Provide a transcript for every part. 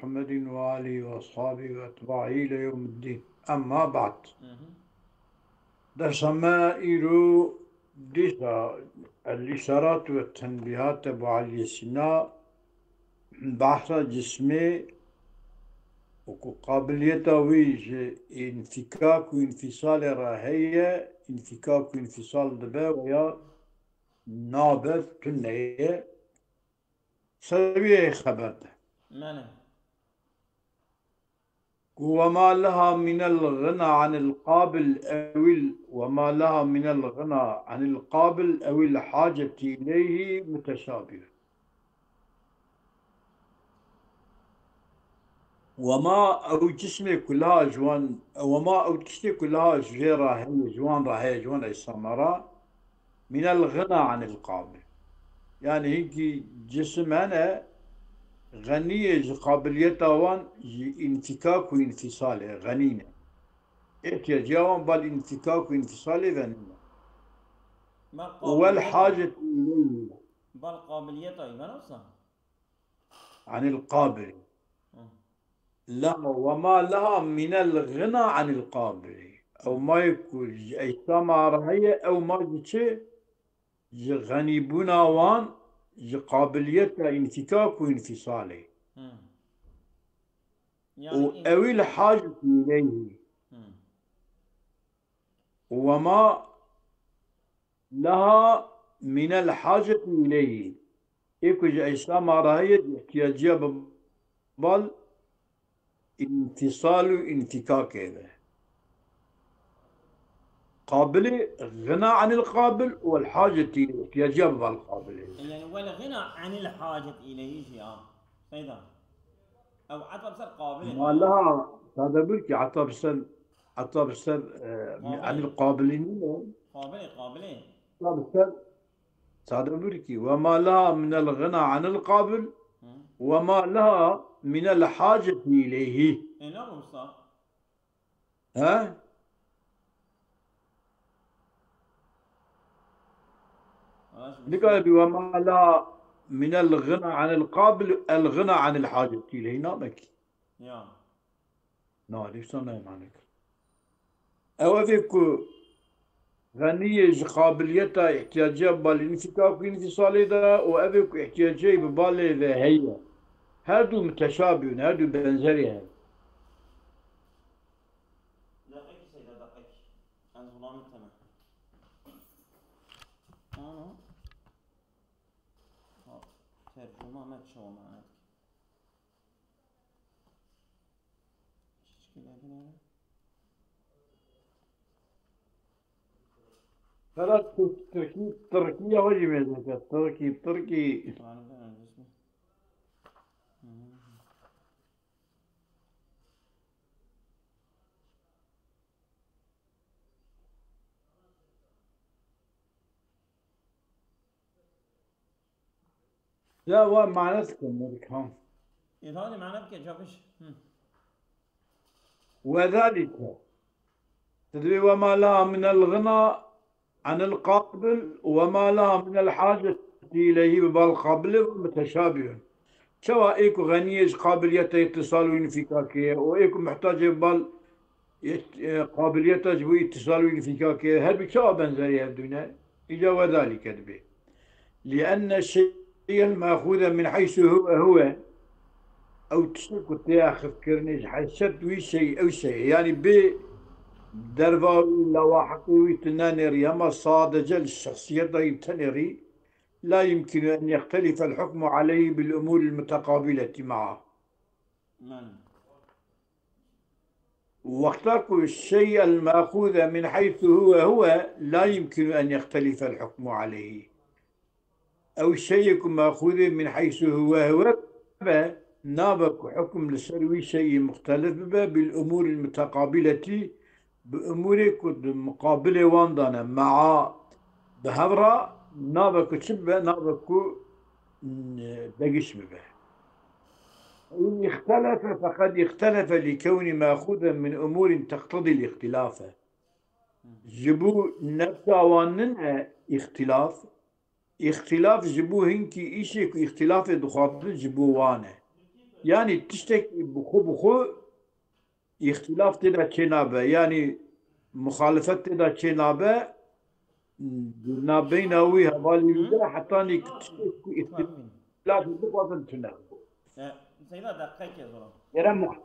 محمد وآله وأصحابه وأتباعه إلى يوم الدين. أما بعد، درسما إيرو ديسا الإشارات والتنبيهات أبو علي السنا بحث جسمي وقابليته ويج انفكاك وانفصال راهية انفكاك وانفصال دبا ويا نابت تنية سوية خبرته معنى وما لها من الغنى عن القابل وما لها من الغنى عن القابل أو الحاجة إليه متشابه. وما أو جسمي كلها جوان وما أو جسمي كلها جيرة هي جوان راهي جوان السمرة من الغنى عن القابل، يعني هيك جسم أنا غنية قابليته وان انفكاك وانفصال غنية احتياجهم بالانفكاك وانفصال غنية بل قابليته والحاجة إليه بل قابليته ما نفسه عن القابل لا وما لها من الغنى عن القابل أو ما يكون أي ثمرة هي أو ما جتشي غني بنا وان قابليته انفكاك وانفصاله يعني أو الحاجة إليه وما لها من الحاجة إليه إيكوج أجسام راهية احتياجية بال انفصال وانفكاك هذا قابل غنى عن القابل والحاجة احتياجية بالقابل يعني والغنى عن الحاجة إليه شيئا فإذا أو عطب بصير قابلة ما أيضا لها هذا بلكي عطى بسر عن قابلة القابلين قابلة عطى بسر هذا بلكي وما لها من الغنى عن القابل وما لها من الحاجة إليه إيه لا مصطفى ها لقى وما لا من الغنى عن القابل الغنى عن الحاجة إليه نامك يا ليش أنا معنك أو فيك غنية قابليتها احتياجها بالانفكاك وانفصال ده وأبيك احتياجي ببالي ذا هي هادو متشابه هادو بنزري هاي دقيقة سيدة دقيقة أنا ظلام التمام ترجمة ما تشوه معك خلاص تركيا وجه ميزك تركي لا هو معناتكم ملكهم إذا هذه معناه بك جابش وذلك تدري وما لها من الغنى عن القابل وما لها من الحاجة إليه بالقابل متشابه سواء إيكو غنية قابلية اتصال وانفكاكية وإيكو محتاجة بال قابلية جبو اتصال وانفكاكية هل بشوا بنزري الدنيا إجا وذلك به لأن الشيء المأخوذ من حيث هو أو تشتكو تاخذ كرنيج حسد وي شيء أو شيء يعني درباوي لواحقي تنانيري أما صادجة الشخصية تنيري لا يمكن أن يختلف الحكم عليه بالأمور المتقابلة معه واخترق الشيء المأخوذ من حيث هو لا يمكن أن يختلف الحكم عليه أو الشيء مأخوذ من حيث هو نابك حكم لسروي شيء مختلف بالأمور المتقابلة بأمور مقابلة واندانا مع بهبرة نابك شبه نابك دقش به إن اختلف فقد اختلف لكون مأخوذا من أمور تقتضي الاختلاف جبو نفسا وانن اختلاف جبو هنكي إشي اختلاف دخاطر جبو وانه Yani tiştek bu ihtilaf da çenabe yani muhalefet da çenabe nabeynavi havali yüzde hatta ni tiştek فاهمين ihtilaf bu bazı tüne. سيدا دقيقة يا زلمة Yerem mu.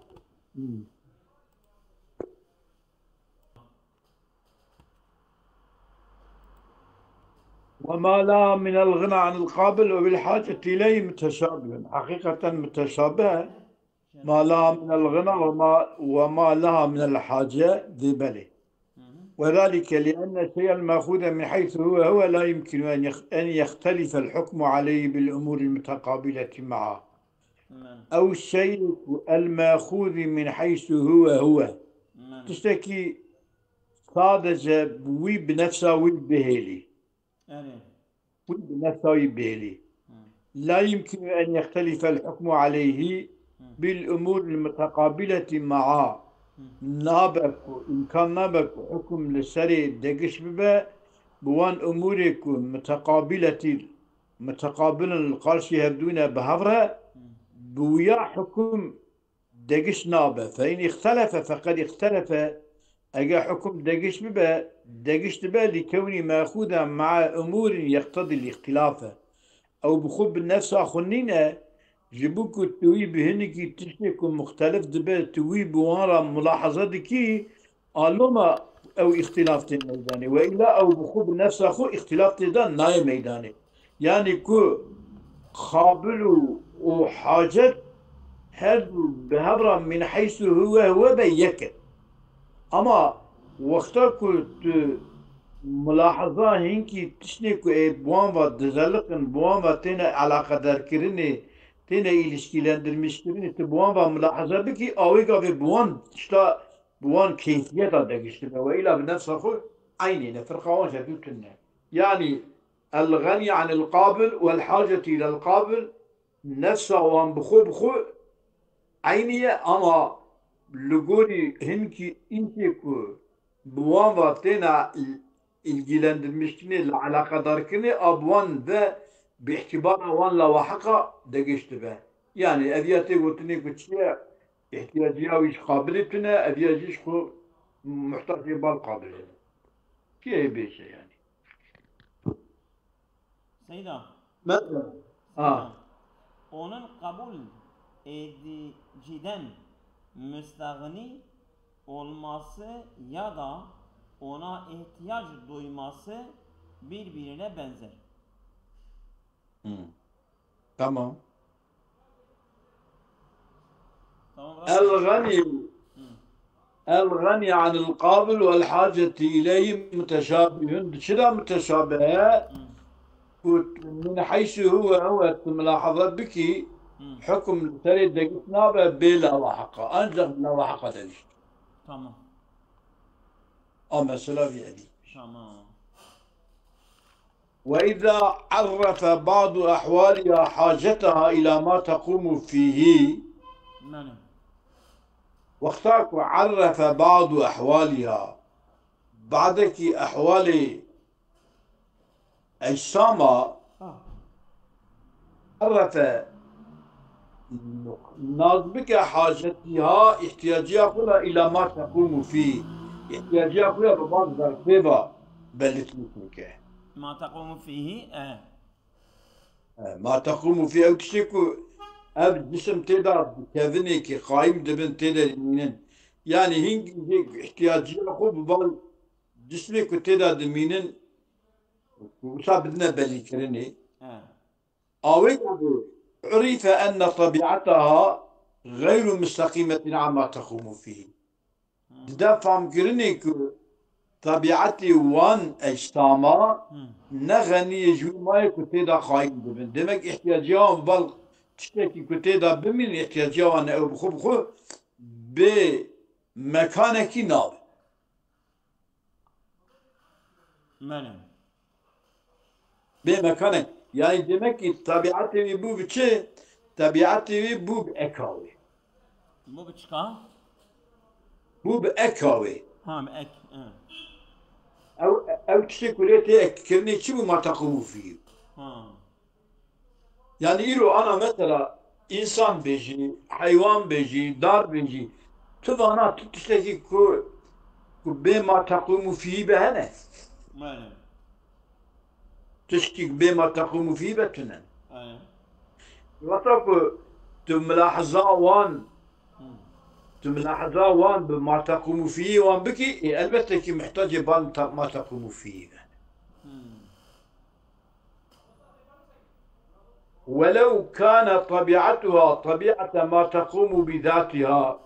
وما لا من الغنى عن القابل وبالحاجة إليه متشابه حقيقة متشابه ما لها من الغنى وما لها من الحاجة ذي بله وذلك لأن الشيء المأخوذ من حيث هو لا يمكن أن يختلف الحكم عليه بالأمور المتقابلة معه أو الشيء المأخوذ من حيث هو تشتكي sadece وي بنفسه وي بهيلي وي بنفسه وي بهيلي لا يمكن أن يختلف الحكم عليه بالأمور المتقابلة معه نابك إمكان نابك حكم لسري دقش ببا بوان أمورك متقابلا القرشي هبدون بهفرة بويا حكم دقش نابه فإن اختلف فقد اختلف أجا حكم دقش ببا دقش ببا لكوني مأخوذا مع أمور يقتضي الاختلاف أو بخب النفس أخنينة جبوكو توي بهنكي تشنكو مختلف دبا توي بوارا ملاحظة كي علوما أو اختلاف ميداني وإلا أو بخب النفس أخو اختلاف تدان ناي ميداني يعني كو خابل وحاجة هل بهبرا من حيث هو بيكت أما وقتا كنت ملاحظة هنكي تشنكو بوان و دزلقن بوان و تينا علاقة دركريني تينا ilişkilendirmişlerini بوان و ملاحظة بكي آويقا بوان تشتا بوان كيفية دقشتنا وإلا بنفس أخو عينينا فرقوان شدوتنا يعني الغني عن القابل والحاجة إلى القابل نفسه وان بخو عينية أما لغوري هنكي انتكو بوان و تينا ilgilendirmişkini, alakadarkini abvan ve bi'tibara vanla vahaka de geçti be. Yani eviyete gotini kuçiye ihtiyacı iş kabiliyetine eviyacı iş ku muhtaç bal kabiliyetine. Ki bir şey yani. Seyda. Mesela. Seyda. Onun kabul ediciden müstahni olması ya da ona ihtiyaç duyması birbirine benzer. Tamam. Tamam. الغني عن القابل والحاجة إليه متشابه شدا متشابه من حيث هو ملاحظة بك حكم تريد دقيقنا بلا وحقة أنزل لا وحقة دليل Tamam. مثلا يعني Tamam. وإذا عرف بعض أحوالها حاجتها إلى ما تقوم فيه Benim. واختارك عرف بعض أحوالها بعدك أحوال أجسامها عرف نظمك حاجتها احتياجها كلها إلى ما تقوم فيه احتياجها كلها ببعض ظرفها بلتمك ما تقوم فيه ما تقوم فيه أو تشتكو أب جسم تدا كذني كي قايم دبن تدا دمينن يعني هنگ احتياجها كلها ببعض جسمك تدا دمينن وصابدنا بلكرني أويك عرف أن طبيعتها غير مستقيمة عما تقوم فيه. دا فهم كرنيك طبيعتي وان اجتاما نغني جوماي كتيدا خايم دبن. دمك احتياجيان بل تشتكي كتيدا بمن احتياجيان او بخو بمكانك ناب. Benim. بمكانك يعني demek ki tabiatı bu biçe tabiatı bu ekavi. Bu bir çıkar. Bu bir ekavi. Ha ek. Ev kişi kuleti ekirni çi bu matakumu fiyi. Ha. Yani iro ana mesela insan beji, hayvan beji, dar beji. Tuvana tutuştaki ku bema takumu fihi behene. ماله تشكي بما تقوم فيه بتنن. ايه وطاكو تملاحظة وان تملاحظة وان بما تقوم فيه وان بكي البته كي محتاج بان ما تقوم فيه. ولو كان طبيعتها طبيعة ما تقوم بذاتها.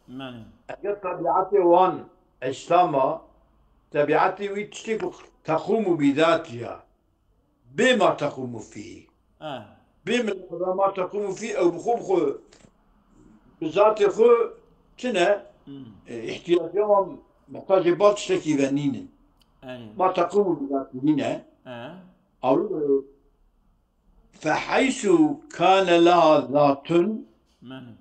ماله أجل طبيعته وان أجسامها طبيعته ويتشتك تقوم بذاتها بما تقوم فيه. اه بما ما تقوم فيه أو بخوب خو بذات خو كنا احتياجهم محتاج بعض تشتكي فنين ايه ما تقوم بذاتهن اه أو فحيث كان لها ذات ماله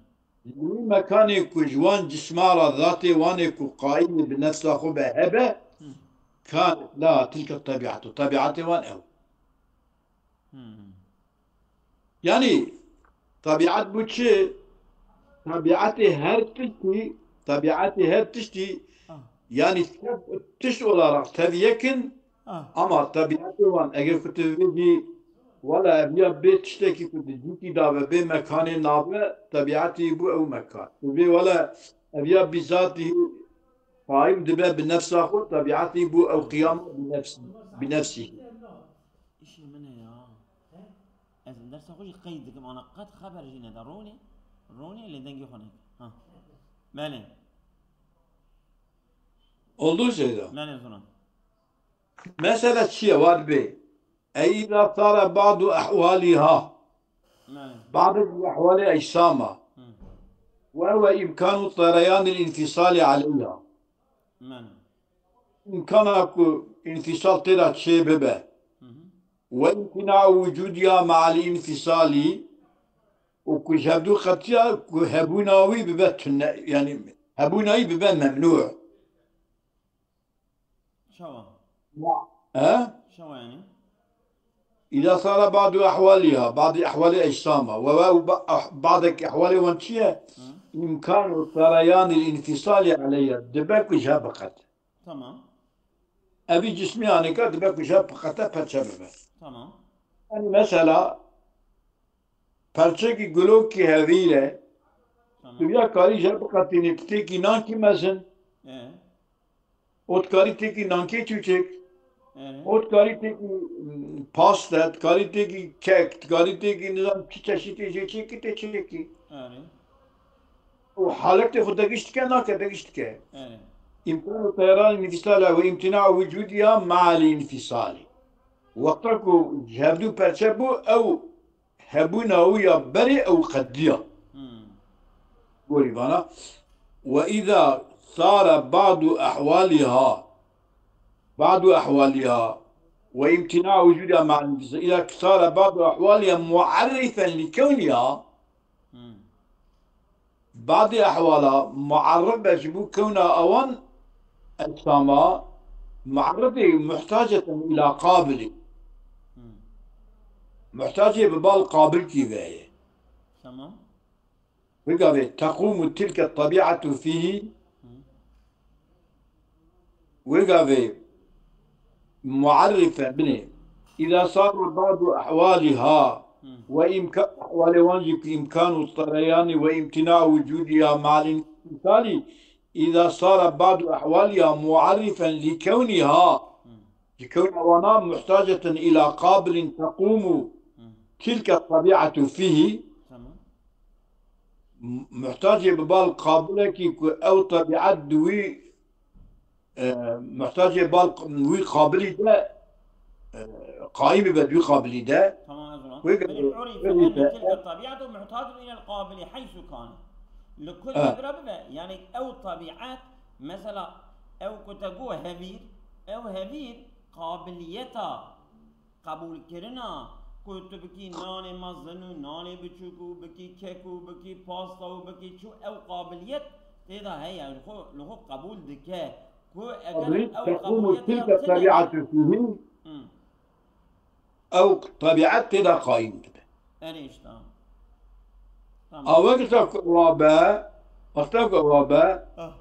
مكان جوان جسمارة ذاتي وانك قائم بنفسها خو بهبة كانت لا تلك الطبيعة طبيعتي وان أو يعني طبيعة بوتشي طبيعتي هر تشتي طبيعتي هر تشتي اه yani tiş olarak tabii yakın اه ama tabiatı var. Eğer kutubi valla ya bir tişteki kutubi da ve bir mekanı nabe tabiatı bu ev mekan. Ve valla ya bizatihi قائم دبا بنفسه خود طبيعته بو او قيامه بنفسه. ايش منها يا از درس خوش قيدك انا قد خبر جينا دروني روني اللي دنجي خونك ها ماله Olduğu şeyde. ماله زنا Mesela şey var be. اذا صار بعض احوالها ماله بعض الاحوال اجسامها وهو امكان طريان الانفصال عليها. ماله إمكان أكو انفصال تلا شيء ببه وامتناع وجودها مع الانفصال وكجهدو خطيا كهبوناوي ببه يعني هبوناوي ببه ممنوع. شو ها؟ شو يعني إذا صار بعض أحوالها بعض أحوال أجسامها وبعض أحوال وانشية إمكان طريان الانفصال عليها دبك وجهها بقت. تمام أبي جسمي يعني كده دبك وجهها بقت بتشبه. تمام Yani mesela parça ki glok ki heviyle تمام dünya kari jab katini teki nan ki mesin ايه ot kari teki nan ki çüçek ايه ot kari teki pasta kari teki kek kari teki nizam çeşitli çeşitli çeşitli ايه o halette khuda giştike na kede giştike ايه imkan طيران الانفصال وامتناع وجودها مع الانفصال وقتك جهدو parça bu او هبونا ويا بري او قديه قولي بنا وإذا صار بعض أحوالها وامتناع وجودها مع الانفصال إذا صار بعض أحوالها معرفا لكونها بعض أحوالها معرفة بكونها أوان أجسامها معرفة محتاجة إلى قابل محتاجة ببال قابل كيف هي تمام وقال تقوم تلك الطبيعة فيه وقال معرفة بني إذا صار بعض أحوالها وإمكان أحوال وانجك إمكان الطريان وامتناع وجودها مع الانفصال إذا صار بعض أحوالها معرفا لكونها وانا محتاجة إلى قابل تقوم تلك الطبيعة فيه تمام محتاجة ببال قابلة كي أو طبيعة دوي محتاجة بال وي قابلي ده قائمة بدوي قابلي ده تمام أزرع ويقدر- من عرف أن تلك الطبيعة محتاجة إلى القابل حيث كان لكل مضرب يعني أو طبيعات مثلا أو كتجو هبير أو هبير قابليتا قبول كرنا كنت بكي ناني مزنو ناني بتشوكو بكي كيكو بكي باستو بكي شو أو قابليت تدا هي لهو قبول دكا كو أجل أو تقوم قابليت تلك الطبيعة فيه أو طبيعة كده قائمة أنا إيش تمام تمام. وقتك رابع اه.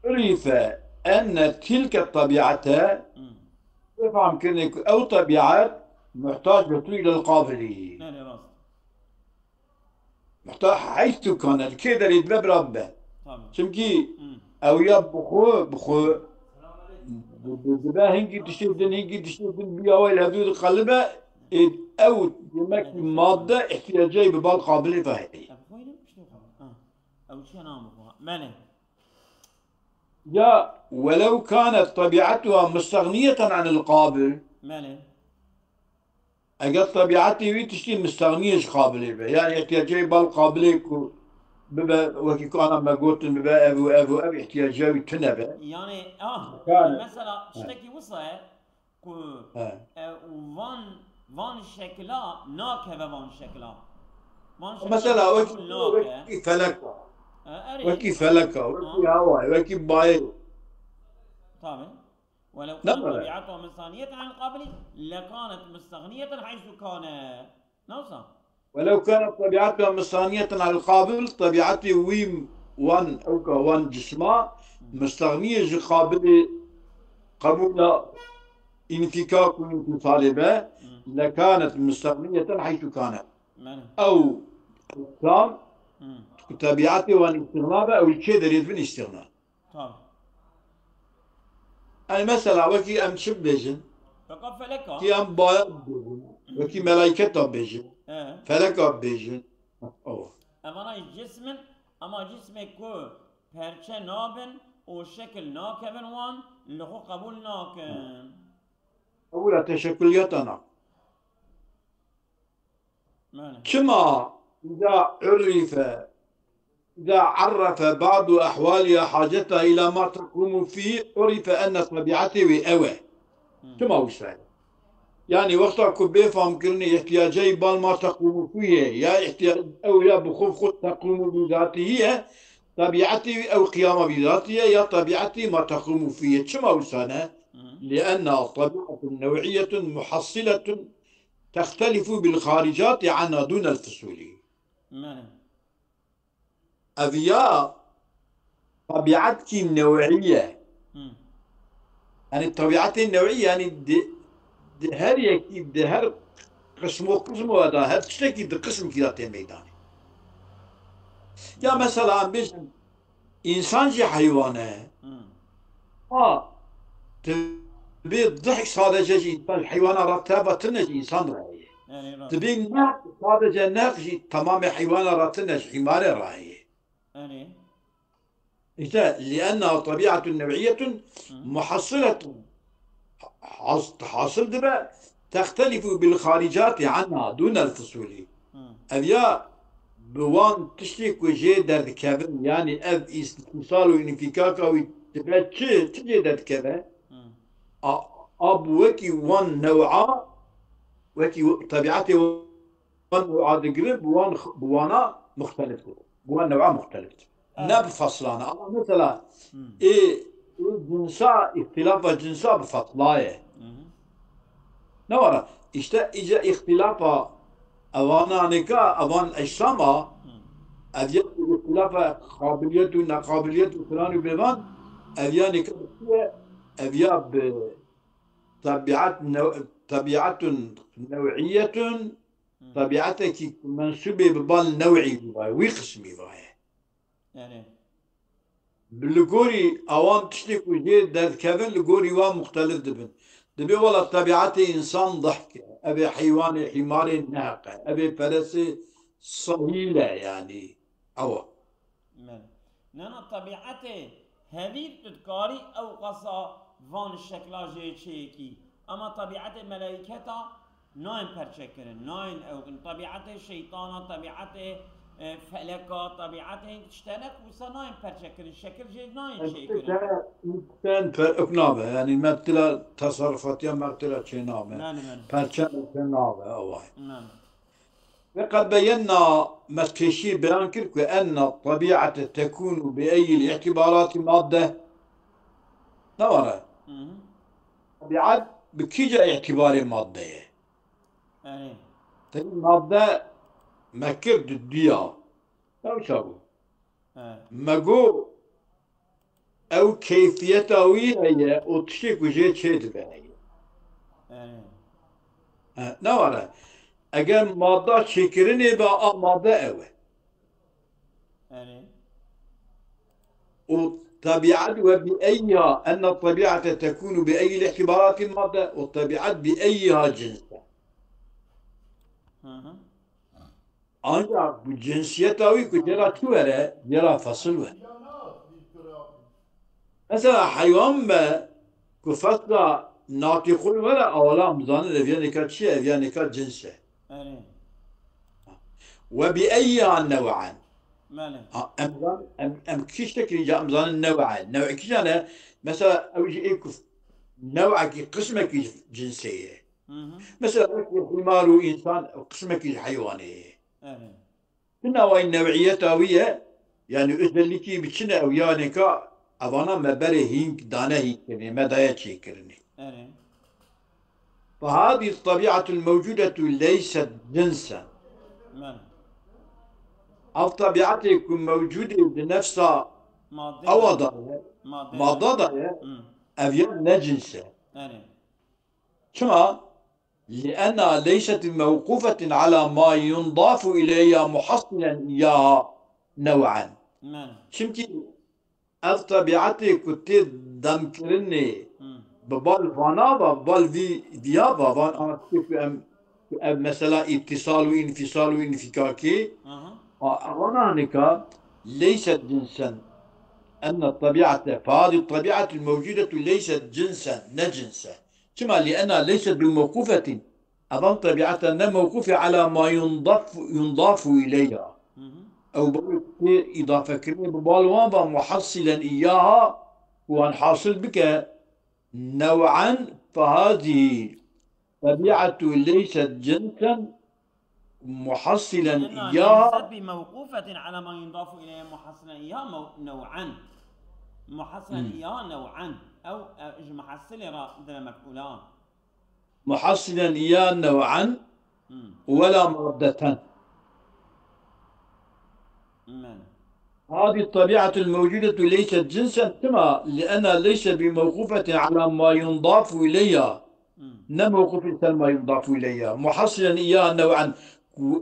عرف أن تلك الطبيعة أمم. يفهم كأنك أو طبيعة محتاجة إلى القابلية نعم راست. محتاج حيث كانت كذا يتباب ربه تمام. شمكي أمم. أو بخو أمم. دبا هنجي تشتغل بيا وين هذول قلبه أو يمك هذه شنو؟ مادة احتياجية بالقابلية فهي أبوي شنو قال؟ أو شو نام أبوها؟ ماله. يا ولو كانت طبيعتها مستغنية عن القابل ماله. اگر طبيعتي وي تشتي مستغنيش قابلة به يعني احتياجي بالقابلة كو ببا وكي كان ما قلت ببا ابو احتياجي تنبه يعني كان مثلا اشتكي وصل كو آه. وان شكلا ناكه وان شكلا وان شكلا مثلا جو قبول ناكه. وكي فلكا أري. وكي فلكا وكي هواي وكي باي طبعا. ولو كانت نمرة طبيعته مستغنية عن القابل لكانت مستغنية حيث كان نوصل. ولو كانت طبيعتها مستغنية عن القابل طبيعتي ويم وان اوكا وان جسما مستغنية قابل قبول انفكاك وانفصال به لكانت مستغنية حيث كانت ماله. أو كان أمم. طبيعته وان استغناء به أو الشيء دريد من استغناء طبعا. يعني مثلا وكي أم شب بيجن فقط فلك. كي أم بايا بيجن وكي ملايكة بيجن اه. فلك بيجن أوه اما جسم اما جسم كو پرچه نابن و شکل ناکبن وان لخو قبول ناکن. أولى تشكليتنا ماله. كما إذا عرف بعض أحوالها حاجتها إلى ما تقوم فيه عرف أن طبيعته أوى كما هو سهل يعني وقتها كبير فهم كرني احتياجي بال ما تقوم فيه يا احتياج أو يا بخوف خود تقوم بذاته هي طبيعته أو قيام بذاته يا طبيعته ما تقوم فيه كما هو سهل لأن الطبيعة نوعية محصلة تختلف بالخارجات عنها دون الفصول ماله. أذياء طبيعتك النوعية أمم. يعني الطبيعة النوعية يعني ده هر يكي ده هر قسمه هذا هر تشتكي ده قسم كذا الميدان يا مثلا بيش إنسان جي حيوانه أمم. تبي الضحك صادجة جي الحيوان رتابة تنجي إنسان رأيه يعني راست. تبي الناق صادجة ناقجي تمام حيوان رتنج حمار رأيه يعني. إذا لأنها طبيعة نوعية محصلة حاصل دبا تختلف بالخارجات عنها دون الفصول أبيا بوان تشتك وجه درد كذا يعني أب استثمال وانفكاك وتبع تجي درد كذا أب وكي وان نوعا وكي طبيعته وان نوعا تقرب وان بوانا مختلف بوان نوعا مختلف نب فصلانا مثلا إيه جنسا اختلاف جنسا بفصلايه نورا işte إجا اختلاف أوانا نكا أوان أجساما أديان اختلاف قابلية ونقابلية وفلان وبلان أديان نكا أديان بطبيعة طبيعة نوعية طبيعتك منسوبة ببال نوعي وقسمي باي يعني. باللغوري أوان تشتك وجه درد كذا لغوري وان مختلف دبن دبي والله طبيعتي إنسان ضحك أبي حيوان حمار ناقة أبي فرس صهيلة يعني أو ماله. نانا طبيعته هذه تذكاري أو قصة فان الشكل جي شيكي أما طبيعة ملائكة ناين برشكرن ناين أو طبيعة شيطانة طبيعة فلكة طبيعة تشترك وصناين برشكرن شكل جي ناين شيكرن كان فرقنابه يعني مثل تصرفات يا مثل شينابه نعم. فرشان شينابه أو نعم. وقد بينا مسكشي بيان كرك أن الطبيعة تكون بأي الاعتبارات مادة نورا طبيعة بكيجا اعتبار مادة أي. مادة مكر ضدية أو شابو إيه مقو أو كيفيته هي وتشيك وجيت شيء تبعي إيه نوارا أجل مادة شكرني بقى مادة أوي إيه وطبيعة وبأيها أن الطبيعة تكون بأي الاعتبارات المادة والطبيعة بأيها جنسة أها ancak bu cinsiyetawi kujera tuvere yara fasıl ve. Mesela hayvan be kufasla natikul ve avla mzanı evyanika çi evyanika cinse. إيه Ve bi eyya nev'an. ماله Em kiştekli mzanı nev'an. Nev'i kişane mesela evci ekuf nev'aki kısmeki cinseye. أها Mesela himaru insan kısmeki hayvani. إيه Hina ve nev'iyetaviye yani özelliği biçine ev yani ka avana mebere hink dane hinkini medaya çekirini. إيه فهذه الطبيعة الموجودة ليست جنسا ماله أو طبيعتكم موجودة بنفسها مادة أو مادة مضادة أبيان نجنسة إيه كما لأنها ليست موقوفة على ما ينضاف إليها محصلا إياها نوعا ماله çünkü ev tabiatı kutte damkirini bal vana va bal viya va van artık ev mesela ittisalu infisalu infikaki أها vana nika ليست جنسا أن الطبيعة فهذه الطبيعة الموجودة ليست جنسا نجنسا كما لأنها ليست بموقوفة أظن طبيعتها موقوفة على ما ينضاف إليها أها أو إضافة كلمة ببالوان محصلا إياها وأن حاصل بك نوعا فهذه طبيعة ليست جنسا محصلا لأنها ليست إياها بموقوفة على ما يضاف إليها محصلا إياها نوعا محصلا إياها نوعا أو محصلة را مفعولان محصلا إياها نوعا ولا مادة ماله هذه الطبيعة الموجودة ليست جنسا كما لأنها ليس بموقوفة على ما ينضاف إليها موقوفة ما ينضاف إليها محصلا إياها نوعا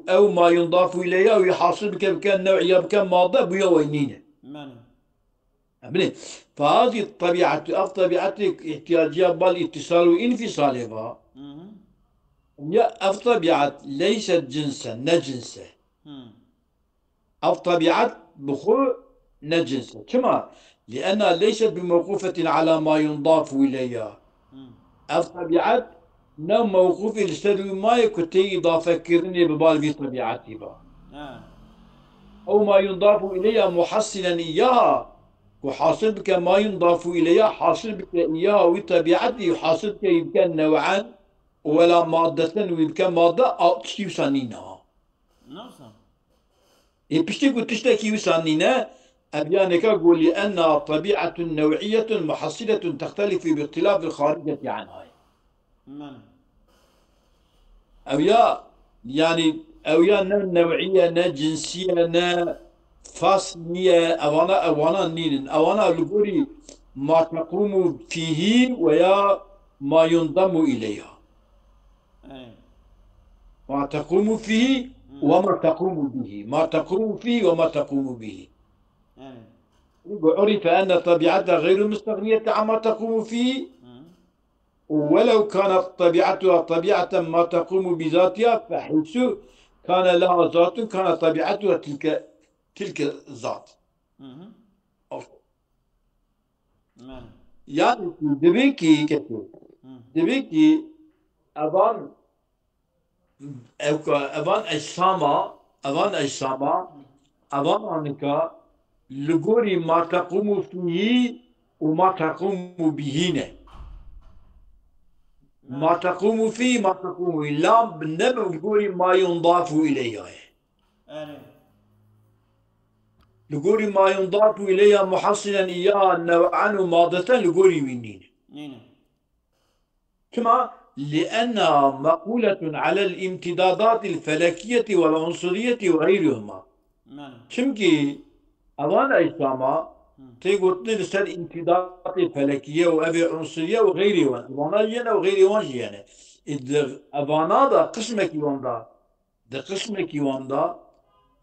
أو ما ينضاف إليها ويحصل بك بكان نوعية بكان ماضي بيا وينينة ماله فهذه الطبيعة أو طبيعتك احتياجها بالاتصال وانفصال بها يا أو طبيعة ليست جنسا نجنسة أو طبيعة بخو نجنسة كما لأنها ليست بموقوفة على ما ينضاف إليها أو طبيعة نو موقوف الستدوي ما يكتي إضافة كرني ببال في طبيعتي با أو ما ينضاف إليها محصلا إياها وحاصل بك ما ينضاف إليها حاصل بك إياها وطبيعتي حاصل بك يمكن نوعا ولا مادة ويمكن مادة أو تشتي وسانينها نوصل بشتي قلت تشتكي وسانينها أبيانك أقول لأنها طبيعة نوعية محصلة تختلف باختلاف الخارجة عنها ماله أو يا يعني أو يا نوعية نا جنسية نا فاصلية أوانا نيلن أوانا لقولي ما تقوم فيه ويا ما ينضم إليها إيه ما تقوم فيه وما تقوم به ما تقوم فيه وما تقوم به إيه وعرف أن طبيعتها غير مستغنية عما تقوم فيه ولو كانت طبيعتها طبيعة ما تقوم بذاتها فحيث كان لها ذات كانت طبيعتها تلك الذات ماله يعني دبيكي كتو دبيكي أبان أجساما أبان أنك لغوري ما تقوم فيه وما تقوم بهنا ما تقوم فيه ما تقوم لا بالنبع لغوري ما ينضاف إليها إيه لغوري ما ينضاف إليها محصلا إياها نوعا ومادة لغوري منين نينا كما لأنها مقولة على الامتدادات الفلكية والعنصرية وغيرهما معنى Çünkü أوان إسلاما تيقول لسر امتداد فلكية وأبي عنصرية وغيره وان أوانا جينا وغيره وان جينا إذا أوانا دا قسمك يوان دا ده قسمك يوان دا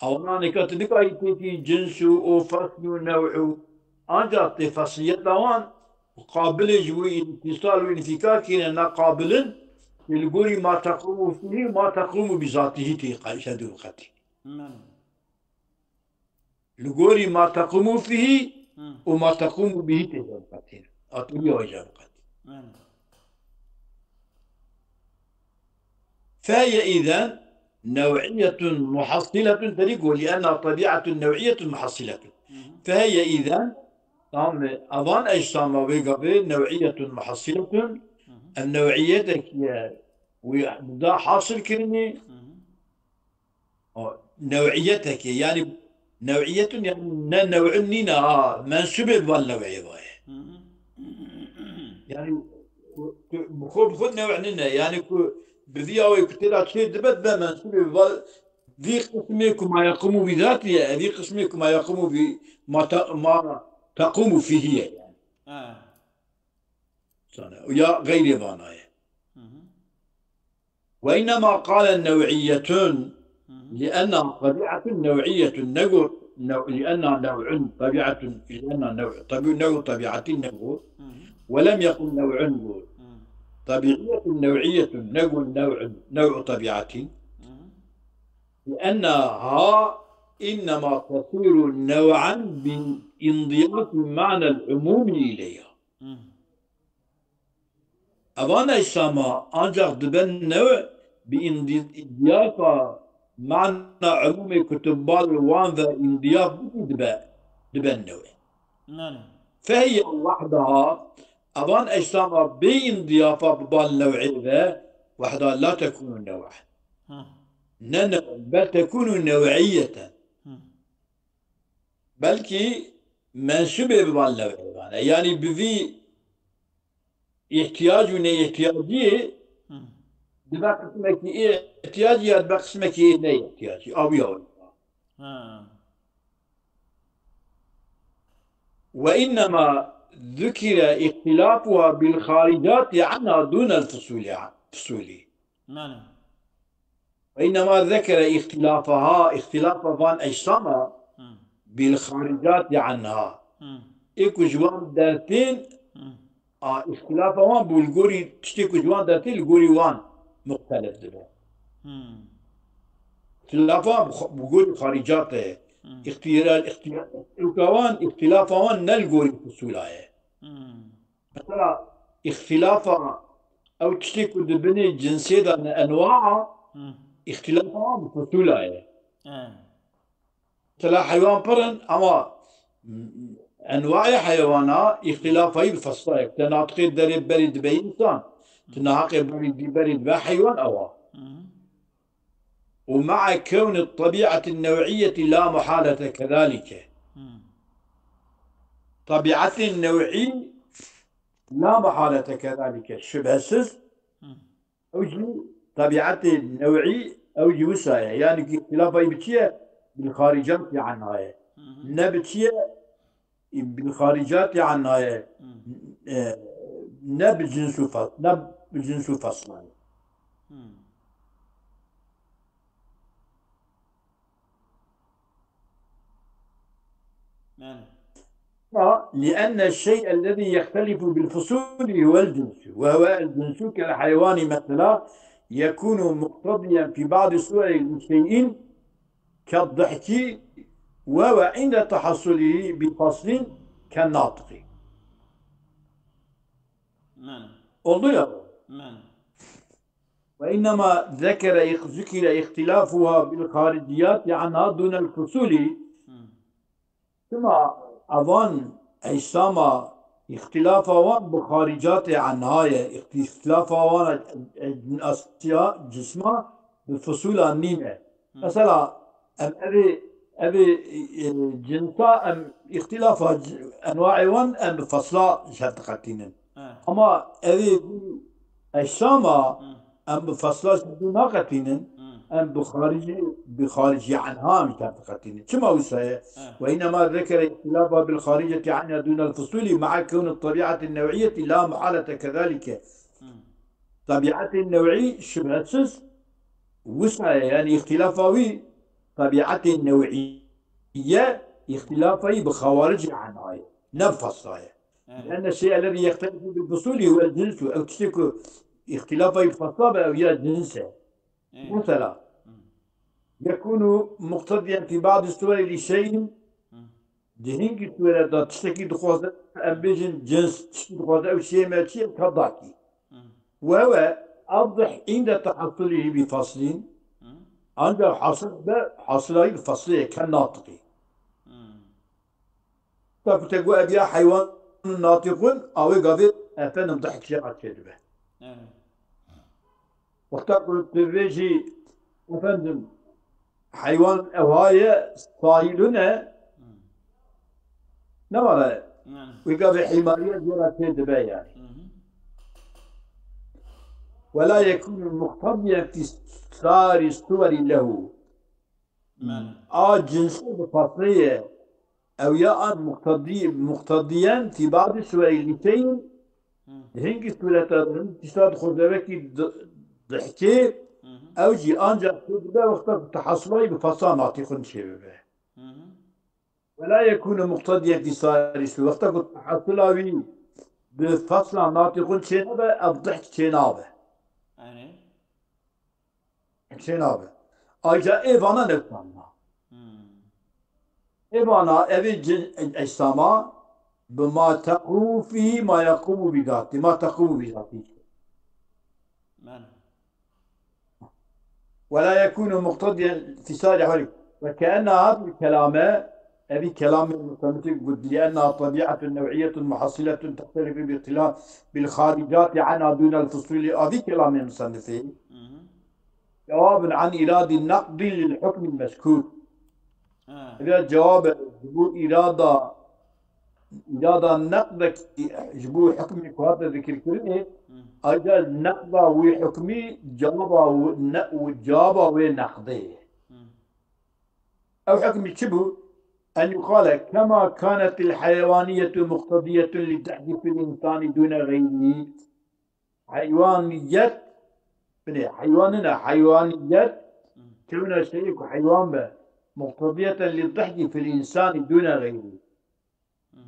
أوانا نكاتنك أيتي جنسو أو فصل ونوعو أنجا تفصيلية دوان قابل جوي اتصال وانفكاك كينا قابل للقول ما تقوم فيه ما تقوم بذاته تيقاشد القتل معنى لقول ما تقوم فيه وما تقوم به تيقاشد أطلع وجه القتل معنى فهي إذن نوعية محصلة تقول لأنها طبيعة نوعية محصلة فهي إذن أظن أجسام ويقبل نوعية محصلة النوعية وده حاصل كلمة نوعيتك يعني نوعية يعني نوع نينا منسوب بالنوعية يعني بخود نوع نينا يعني بذي أو كتير شيء دبت بمنسوب بال ذي قسمك ما يقوم بذاته ذي قسمك ما يقوم بما ما تقوم فيه يعني ويا غير ضانايا وإنما قال النوعيتون لأن طبيعة نوعية النقر لأن نوع طبيعة لأن نوع طبيعة النقر ولم يقل نوع نقول طبيعية نوعية نوع طبيعة لأنها إنما تصير نوعا بانضياف معنى العموم إليها أظن السما أنجح دبن نوع بانضياف معنى عموم كتب الوان ذا انضياف دبن نوع فهي وحدها أظن السما بانضياف بالنوع ذا وحدها لا تكون نوعا بل تكون نوعية بلكي منسوبة بالنوع يعني بذي احتياج وني احتياجية دبا قسمك إيه احتياجي دبا قسمك إيه ني احتياجي أو يوم وإنما ذكر اختلافها بالخارجات عنها دون الفصول وإنما ذكر اختلاف فان أجسامها بالخارجات عنها إيكو جوان دارتين اختلاف وان بالقوري تشتكو جوان دارتين القوري وان مختلف دبا اختلافا بقول خارجاته اختلاف وان نلقوري فصولايه مثلا اختلافا أو تشتكو دبني جنسية أنواع اختلافها بفصولايه مثلا حيوان برن أما أنواع حيوانات اختلافها بفصلها تناطقي درب بريد بإنسان تناقي بريد بحيوان أوا ومع كون الطبيعة النوعية لا محالة كذلك طبيعة النوعي لا محالة كذلك شبهسس أوجي طبيعة النوعي أوجي وسايا يعني اختلافها بتشيه بالخارجات عنها نبتشيه بالخارجات عنها نبجنس فصلا لأن الشيء الذي يختلف بالفصول هو الجنس وهو الجنس كالحيوان مثلا يكون مقتضيا في بعض صور شيء كالضحك وهو عند تحصله بفصل كالناطق وإنما ذكر اختلافها بالخارجيات عنها دون الفصول ثم أظن أجسام اختلافها بخارجات عنها اختلافها الأشياء جسمها بالفصول النيمة مثلا أبي جنسا أم اختلافها أنواع وان أم بفصلا شرطقتين أما أبي أجسام أم بفصلا شرطقتين أم بخارج عنها متفقتين كما وسايا، وإنما ذكر اختلافها بالخارجة عنها دون الفصول مع كون الطبيعة النوعية لا محالة كذلك. طبيعة النوعي شبهتسس وسايا يعني اختلافه طبيعة النوعية اختلافه بخوارج عنها نفصايا، لأن الشيء الذي يختلف بالفصول هو الجنس أو تشتكي اختلافه بفصابة أو يا جنسه. مثلا يكون مقتضيا في بعض الصور لشيء دهينك صورة دا تشتكي دخوازة أبيجن جنس تشتكي دخوازة أو شيء ما شيء كضعكي، وهو أوضح عند تحصله بفصل عند حصله بفصله كالناطقي. فتقول أبيا حيوان ناطق أو قبل أفنم ضحك شيء كذبه. وتقول تبيجي أفندم حيوان أوهاية صايلنا نمرة ويقابل حمارية جرى كذبه يعني. ولا يكون مقتضيا في سار الصور له جنسية بفصلية أو يا مقتضيا في بعض الصور لشيء هنگی صورت انتصاد خودوکی ضحكي أو جي أنجا كذبه وقت تحصله بفصل ناطق شبه، ولا يكون مقتضيا في سار الصور وقت تحصله بفصل ناطق شبه الضحك شنابه. شنابه أجا إيفانا نفهمنا إيفانا أبي السما بما تقوم فيه ما يقوم بذاته ما تقوم بذاته، ولا يكون مقتضيا في سائر، وكأن هذا الكلام أبي كلام المتمسك لأنها طبيعة نوعية محصلة تختلف باختلاف بالخارجات عنها دون الفصول. أبي كلام المصنفين جواب عن إرادة النقد للحكم المذكور. إذا جواب إرادة النقد جبو حكمي كهذا ذكر كله أجا النقد وحكمي جواب ونقده أو حكمي شبه أن يقال كما كانت الحيوانية مقتضية لتحديث الإنسان دون غيره. حيوانية كون شيء حيوان مقتضية للضحك في الإنسان دون غيره.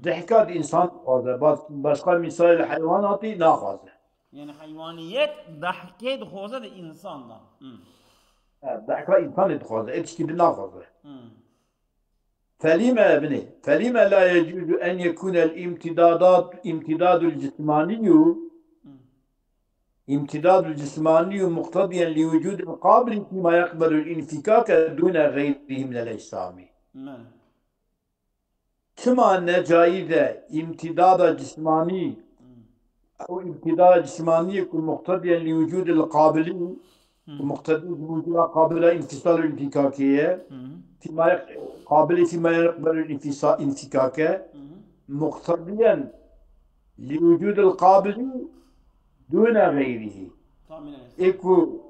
ضحكات إنسان هذا بس قال مثال الحيوانات ناخذ يعني حيوانيات ضحكة خوزة الإنسان ده ضحكة إنسان تخوذ إيش كده ناخذ. فلما لا يجوز أن يكون امتداد الجسماني مقتضيا لوجود القابل فيما يقبل الانفكاك دون غيره من الأجسام. كما أن جائزة امتداد جسماني أو امتداد جسماني يكون مقتضيا لوجود القابل ومقتضي وجود قابل انفصال الانفكاكية فيما يقبل الانفكاك مقتضيا لوجود القابل دون غيره. إكو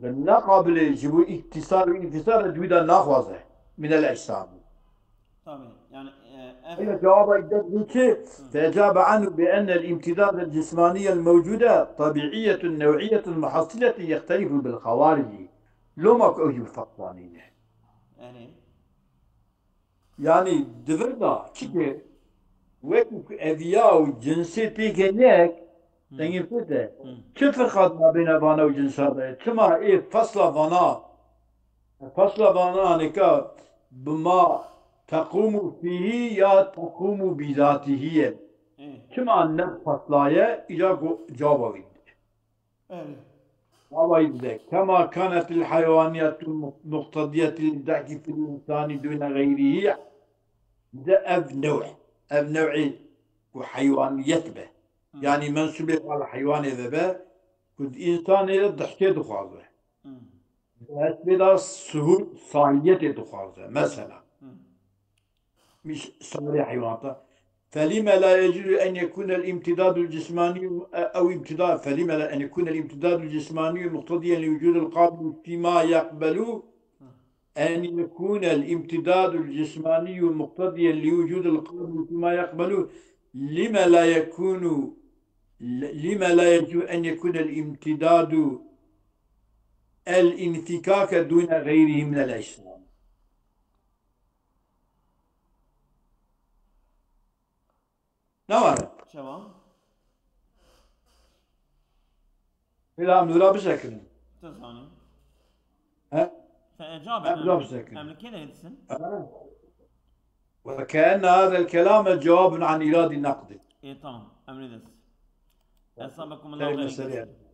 لا قابل يجب اتصال وانفصال دون ناخذه من الأجسام. يعني هي جواب الدكتور فأجاب عنه بأن الامتداد الجسماني الموجودة طبيعية نوعية محصلة يختلف بالخوارج لو ما كوجب فقطانين. يعني دفرنا كده وكو أذياء وجنسي بيجنيك تنجي فده كيف فرق ما بين فانا وجنس هذا؟ كما إيه فصل فانا نكا بما تقوم فيه يا تقوم بذاته. كما أن فصلاية إجا جوابه كما كانت الحيوانيات مقتضية للضحك في الإنسان دون غيره. ده أب نوع وحيوانية به يعني منسوب على حيوان ذبه كنت إنسان الضحك دخازه بس بدا صاحية دخازه مثلا مش صار حيوانات فلما لا يجوز أن يكون الامتداد الجسماني أو امتداد فلما لا أن يكون الامتداد الجسماني مقتضيا لوجود القابل فيما يقبل أن يكون الامتداد الجسماني مقتضيا لوجود القابل فيما يقبل لما لا يكون لما لا يجوز أن يكون الامتداد الانفكاك دون غيره من الأجسام. نعم شباب لا لا بشكل تزاني ها فإجابة لا بشكل أمل كذا يدسن وكأن هذا الكلام جواب عن إيراد النقد. إيه تمام أمر دس أصابكم الله كلمة خير سريعة. كثير.